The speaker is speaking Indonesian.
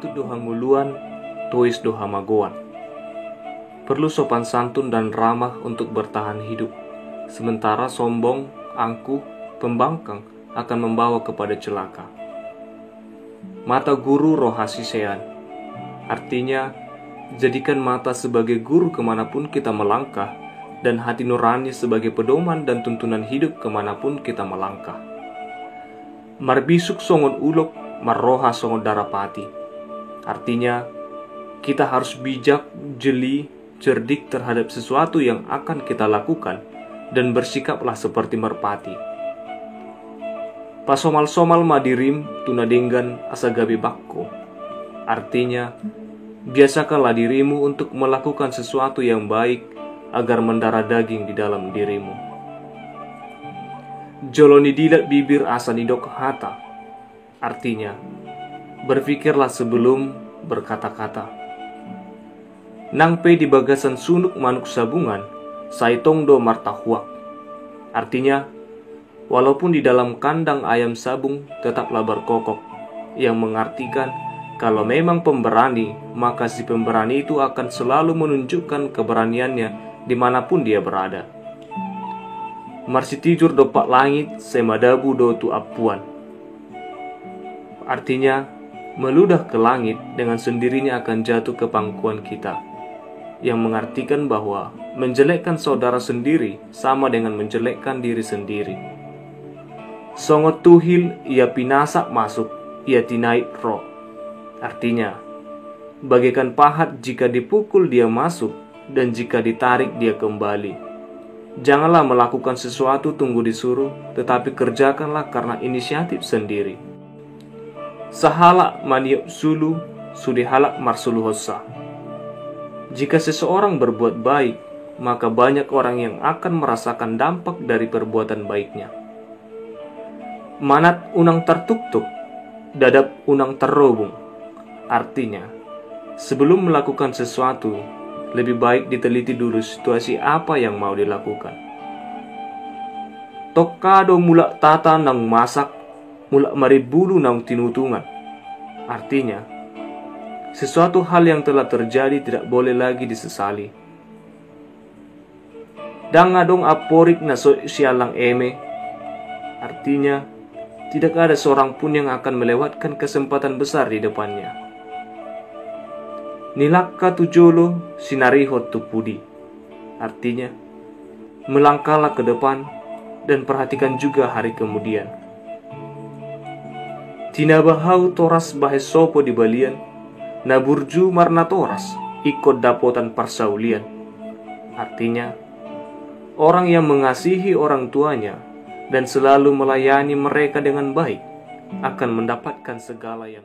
Patut doha nguluan, tuis doha magoan. Perlu sopan santun dan ramah untuk bertahan hidup. Sementara sombong, angkuh, pembangkang akan membawa kepada celaka. Mata guru rohasi sean. Artinya, jadikan mata sebagai guru kemanapun kita melangkah, dan hati nurani sebagai pedoman dan tuntunan hidup kemanapun kita melangkah. Marbisuk songon ulok, marroha songon darapati. Artinya, kita harus bijak, jeli, cerdik terhadap sesuatu yang akan kita lakukan, dan bersikaplah seperti merpati. Pasomal-somal madirim tunadenggan asagabi bakko. Artinya, biasakanlah dirimu untuk melakukan sesuatu yang baik agar mendarah daging di dalam dirimu. Joloni dilat bibir asa nidok hata. Artinya, berpikirlah sebelum berkata-kata. Nangpe di bagasan sunuk manuk sabungan, saitong do martahuak. Artinya, walaupun di dalam kandang ayam sabung tetaplah berkokok, yang mengartikan kalau memang pemberani, maka si pemberani itu akan selalu menunjukkan keberaniannya dimanapun dia berada. Marsi tijur dopak langit, semadabu do tu apuan. Artinya, meludah ke langit dengan sendirinya akan jatuh ke pangkuan kita, yang mengartikan bahwa menjelekkan saudara sendiri sama dengan menjelekkan diri sendiri. Songot tuhil ia pinasak masuk, ia tinaik roh. Artinya, bagaikan pahat jika dipukul dia masuk, dan jika ditarik dia kembali. Janganlah melakukan sesuatu tunggu disuruh, tetapi kerjakanlah karena inisiatif sendiri. Sahalak maniok sulu, sudihalak marsulu hossa. Jika seseorang berbuat baik, maka banyak orang yang akan merasakan dampak dari perbuatan baiknya. Manat unang tertuktuk, dadap unang terrobung. Artinya, sebelum melakukan sesuatu, lebih baik diteliti dulu situasi apa yang mau dilakukan. Tokkado mulak tata nang masak, mulak maribulu nang tinutungan. Artinya, sesuatu hal yang telah terjadi tidak boleh lagi disesali. Dangadong aporik na sialang eme. Artinya, tidak ada seorang pun yang akan melewatkan kesempatan besar di depannya. Nilakka tujolo sinariho tupudi. Artinya, melangkahlah ke depan dan perhatikan juga hari kemudian. Tinabahau toras bahesopo di balian, naburju marna toras ikut dapotan parsaulian. Artinya, orang yang mengasihi orang tuanya dan selalu melayani mereka dengan baik akan mendapatkan segala yang